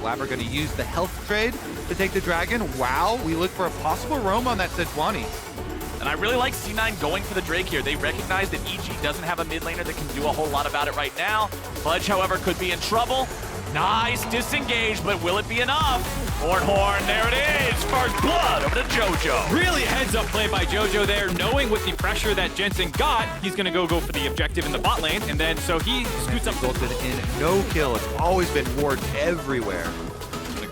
Blabber going to use the health trade to take the dragon. Wow, we look for a possible roam on that Sejuani. And I really like C9 going for the Drake here. They recognize that EG doesn't have a mid laner that can do a whole lot about it right now. Fudge, however, could be in trouble. Nice disengage, but will it be enough? Horn, there it is. First blood over to JoJo. Really heads-up play by JoJo there, knowing with the pressure that Jensen got, he's going to go for the objective in the bot lane, and then so he scoots up. Resulted in no kill. It's always been wards everywhere.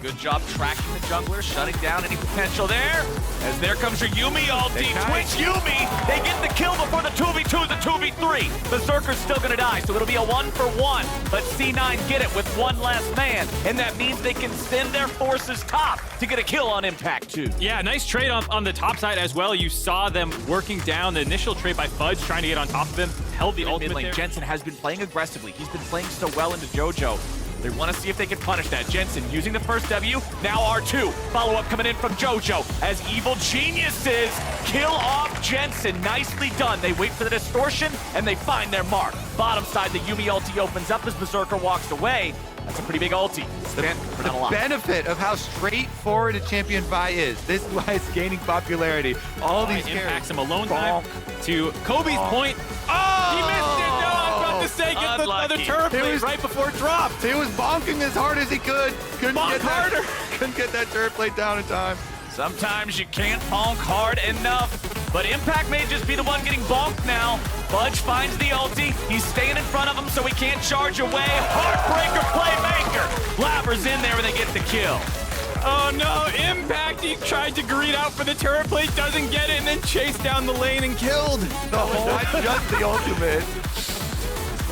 Good job tracking the jungler, shutting down any potential there. As there comes your Yuumi ulti. Twitch Yuumi! They get the kill before the 2v2 is a 2v3. Berserker's still gonna die, so it'll be a 1-for-1. But C9 get it with one less man, and that means they can send their forces top to get a kill on Impact 2. Yeah, nice trade on the top side as well. You saw them working down the initial trade by Fudge, trying to get on top of him, held the ultimate there. Jensen has been playing aggressively. He's been playing so well into JoJo. They want to see if they can punish that. Jensen using the first W, now R2. Follow-up coming in from JoJo as Evil Geniuses kill off Jensen. Nicely done. They wait for the distortion, and they find their mark. Bottom side, the Yuumi ulti opens up as Berserker walks away. That's a pretty big ulti. The benefit of how straightforward a Champion Vi is. This is why it's gaining popularity. All these impacts him alone time. To Kobe's point. Oh! He missed it! No, I was about to say, get the other turret plate right before it dropped. He was bonking as hard as he could. Couldn't get that turret plate down in time. Sometimes you can't bonk hard enough, but Impact may just be the one getting bonked now. Fudge finds the ulti. He's staying in front of him so he can't charge away. Heartbreaker playmaker. Blabber's in there and they get the kill. Oh no, Impact, he tried to greed out for the turret plate, doesn't get it, and then chased down the lane and killed. Not just the ultimate.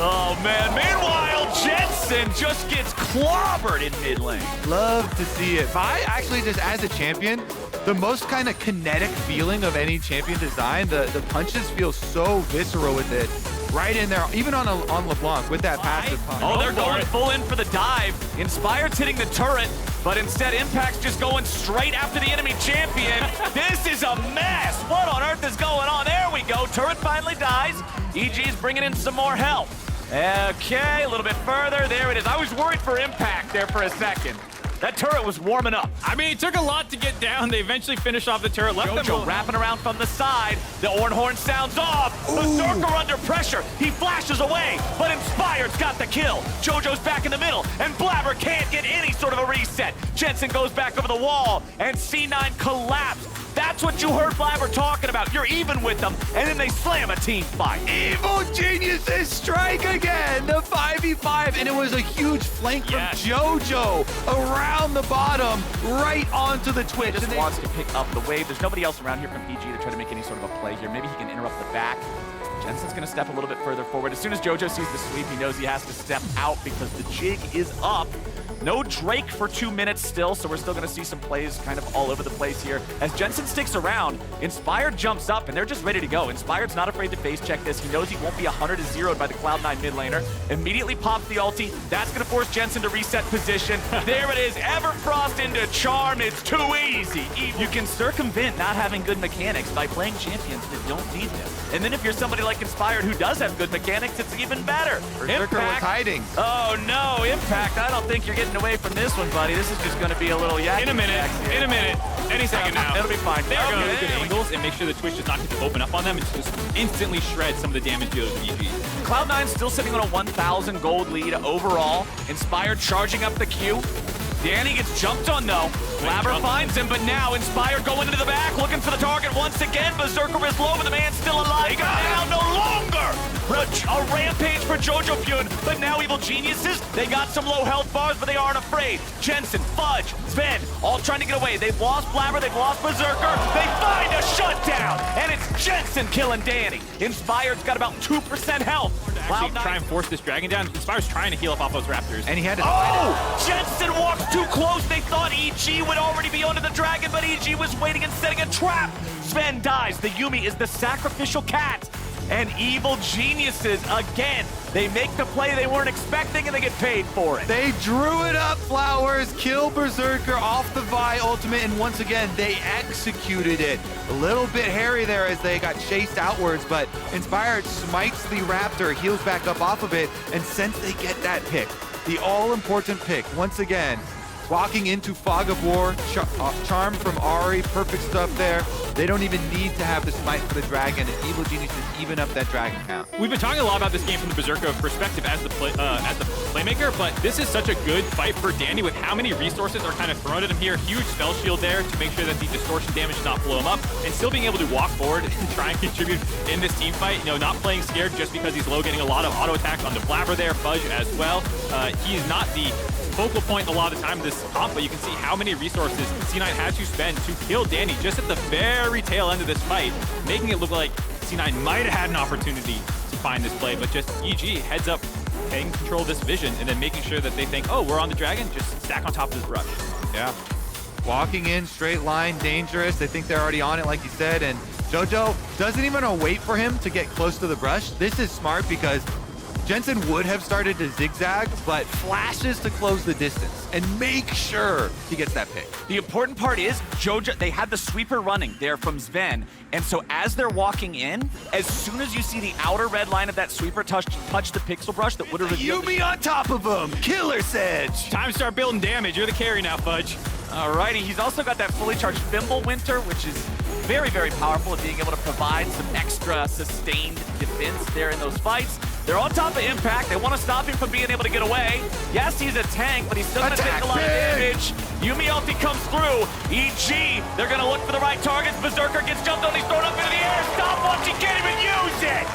Oh man, meanwhile, Jensen just gets clobbered in mid lane. Love to see it. Vi actually just as a champion, the most kind of kinetic feeling of any champion design. The punches feel so visceral with it. Right in there, even on LeBlanc with that passive punch. Oh, they're going full in for the dive. Inspired's hitting the turret, but instead Impact's just going straight after the enemy champion. This is a mess. What on earth is going on? There we go. Turret finally dies. EG's bringing in some more help. Okay, a little bit further. There it is. I was worried for Impact there for a second. That turret was warming up. I mean, it took a lot to get down. They eventually finished off the turret. Left JoJo wrapping around from the side. The horn sounds off. Berserker under pressure. He flashes away, but Inspired's got the kill. JoJo's back in the middle, and Blabber can't get any sort of a reset. Jensen goes back over the wall, and C9 collapsed. That's what you heard Blabber talking about. You're even with them, and then they slam a team fight. Evil Geniuses strike again, the 5v5, and it was a huge flank from JoJo around the bottom, right onto the Twitch. Just wants to pick up the wave. There's nobody else around here from PG to try to make any sort of a play here. Maybe he can interrupt the back. Jensen's going to step a little bit further forward. As soon as JoJo sees the sweep, he knows he has to step out because the jig is up. No Drake for 2 minutes still, so we're still going to see some plays kind of all over the place here. As Jensen sticks around, Inspired jumps up, and they're just ready to go. Inspired's not afraid to face check this. He knows he won't be 100-0'd by the Cloud9 mid laner. Immediately pops the ulti. That's going to force Jensen to reset position. There it is. Everfrost into Charm. It's too easy. You can circumvent not having good mechanics by playing champions that don't need them. And then if you're somebody like Inspired who does have good mechanics, it's even better. Berserker was hiding. Oh no, Impact. I don't think you're getting away from this one, buddy. This is just going to be a little yak. In a minute. Any second now. It'll be fine. They're going to good angles and make sure the Twitch does not get to open up on them and just instantly shred some of the damage dealers with EG. Cloud9 still sitting on a 1,000 gold lead overall. Inspired charging up the queue. Danny gets jumped on though. Blabber finds him, but now Inspired going into the back, looking for the target once again. Berserker is low, but the man's still alive. They got now no longer. A rampage for JoJo Pyun, but now Evil Geniuses, they got some low health bars, but they aren't afraid. Jensen, Fudge, Sven, all trying to get away. They've lost Blabber, they've lost Berserker. They find a shutdown, and it's Jensen killing Danny. Inspired's got about 2% health. Actually try and force this dragon down. Inspired's trying to heal up off those raptors. And he had to Jensen walks too close. They thought EG would already be onto the dragon, but EG was waiting and setting a trap. Sven dies. The Yuumi is the sacrificial cat. And Evil Geniuses, again, they make the play they weren't expecting and they get paid for it. They drew it up, Flowers, kill Berserker off the Vi ultimate, and once again, they executed it. A little bit hairy there as they got chased outwards, but Inspired smites the Raptor, heals back up off of it, and since they get that pick, the all-important pick, once again, walking into Fog of War, Charm from Ahri, perfect stuff there. They don't even need to have the smite for the dragon, and Evil Geniuses even up that dragon count. We've been talking a lot about this game from the Berserker perspective as the playmaker, but this is such a good fight for Danny with how many resources are kind of thrown at him here. Huge spell shield there to make sure that the distortion damage does not blow him up, and still being able to walk forward and try and contribute in this team fight. You know, not playing scared just because he's low, getting a lot of auto attacks on the Blabber there, Fudge as well. He's not the focal point a lot of the time in this comp, but you can see how many resources C9 had to spend to kill Danny just at the very tail end of this fight, making it look like C9 might have had an opportunity to find this play, but just EG heads up, taking control of this vision, and then making sure that they think, oh, we're on the dragon, just stack on top of this brush. Yeah. Walking in, straight line, dangerous. They think they're already on it, like you said, and Jojo doesn't even wait for him to get close to the brush. This is smart because Jensen would have started to zigzag, but flashes to close the distance and make sure he gets that pick. The important part is, Jojo, they had the sweeper running there from Sven, and so as they're walking in, as soon as you see the outer red line of that sweeper touch the pixel brush that would have revealed... Yuumi on top of him! Killer's Edge! Time to start building damage. You're the carry now, Fudge. Alrighty, he's also got that fully charged Thimble Winter, which is very, very powerful at being able to provide some extra sustained defense there in those fights. They're on top of Impact. They want to stop him from being able to get away. Yes, he's a tank, but he's still going to take a lot of damage. Yuumi ulti comes through. EG, they're going to look for the right targets. Berserker gets jumped on. He's thrown up into the air. Stopwatch, he can't even use it.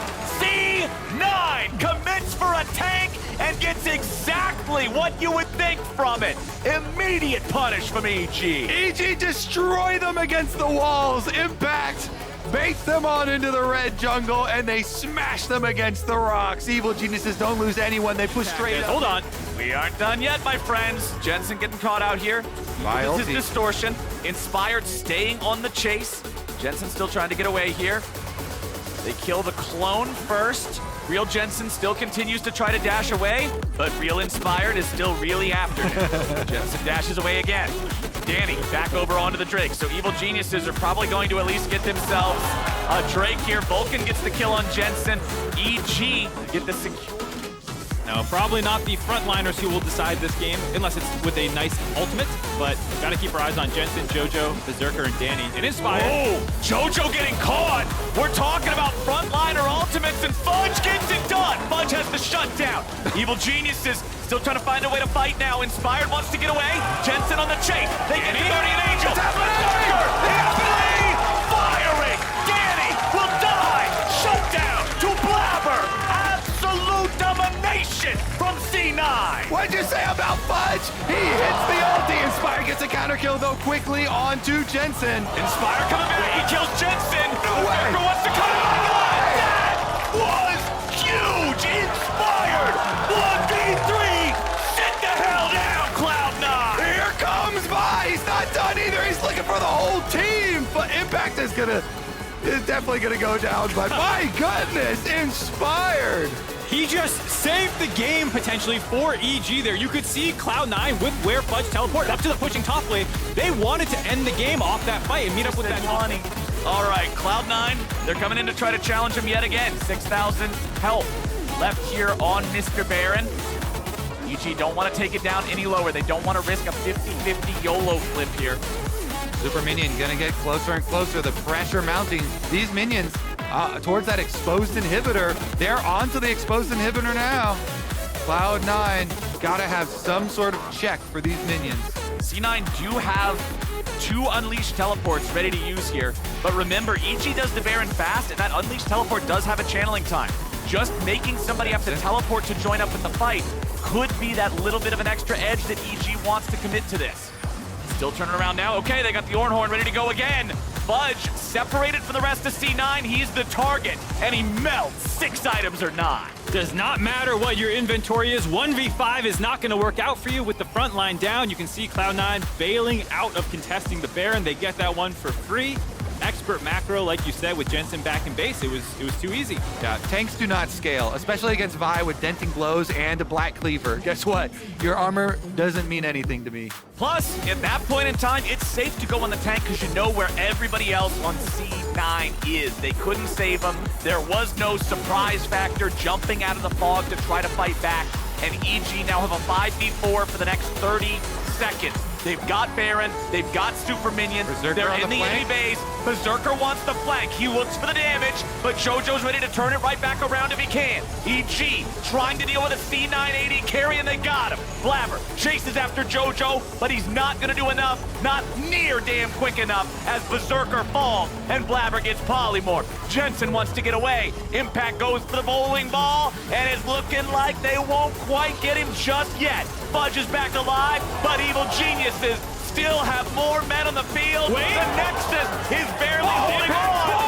C9 commits for a tank and gets exactly what you would think from it. Immediate punish from EG. EG destroy them against the walls. Impact baits them on into the red jungle, and they smash them against the rocks. Evil Geniuses don't lose anyone. They push straight up. Hold on. We aren't done yet, my friends. Jensen getting caught out here. This is distortion. Inspired staying on the chase. Jensen still trying to get away here. They kill the clone first. Real Jensen still continues to try to dash away, but Real Inspired is still really after him. Jensen dashes away again. Danny back over onto the Drake. So Evil Geniuses are probably going to at least get themselves a Drake here. Vulcan gets the kill on Jensen. EG get the secure. No, probably not the frontliners who will decide this game, unless it's with a nice ultimate, but gotta keep our eyes on Jensen, Jojo, Berserker, and Danny. And Inspired. Oh, Jojo getting caught! We're talking about frontliner ultimates, and Fudge gets it done! Fudge has the shutdown. Evil Geniuses still trying to find a way to fight now. Inspired wants to get away. Jensen on the chase. They get the Guardian Angel. Berserker happily firing! Danny will die! Shutdown to Blabber! Absolute domination from C9! What'd you say about Fudge? He hits the ulti. Inspire gets a counter kill, though, quickly onto Jensen. Inspire coming back. He kills Jensen. No way. Berserker wants to come out. That was huge. Inspired. 1v3. Sit the hell down, Cloud9. Here comes Vi. He's not done either. He's looking for the whole team. But Impact is definitely gonna go down. But my goodness, Inspired. He just saved the game potentially for EG there. You could see Cloud9 with where Fudge teleported up to the pushing top lane. They wanted to end the game off that fight and meet up with that money. All right, Cloud9, they're coming in to try to challenge him yet again. 6,000 health left here on Mr. Baron. EG don't want to take it down any lower. They don't want to risk a 50-50 YOLO flip here. Super Minion gonna get closer and closer. The pressure mounting. These minions towards that exposed inhibitor. They're onto the exposed inhibitor now. Cloud9 gotta have some sort of check for these minions. C9 do have 2 Unleashed teleports ready to use here. But remember, EG does the Baron fast, and that Unleashed teleport does have a channeling time. Just making somebody have to teleport to join up with the fight could be that little bit of an extra edge that EG wants to commit to this. Still turning around now. Okay, they got the Ornhorn ready to go again. Fudge separated from the rest of C9. He's the target, and he melts 6 items or not. Does not matter what your inventory is. 1v5 is not going to work out for you with the front line down. You can see Cloud9 bailing out of contesting the Baron. They get that one for free. Expert macro, like you said, with Jensen back in base, it was too easy. Yeah, tanks do not scale, especially against Vi with denting blows and a black cleaver. Guess what? Your armor doesn't mean anything to me. Plus, at that point in time, it's safe to go on the tank because you know where everybody else on C9 is. They couldn't save them. There was no surprise factor jumping out of the fog to try to fight back. And EG now have a 5v4 for the next 30 seconds. They've got Baron, they've got Super Minion, Berserker they're on in the the enemy flank. base. Berserker wants the flank. He looks for the damage, but JoJo's ready to turn it right back around if he can. EG trying to deal with a C980 carry, and they got him. Blabber chases after JoJo, but he's not gonna do enough, not near damn quick enough as Berserker falls and Blabber gets polymorphed. Jensen wants to get away. Impact goes for the bowling ball, and it's looking like they won't quite get him just yet. Fudge is back alive, but Evil Geniuses still have more men on the field. Wait. The Nexus is barely holding on.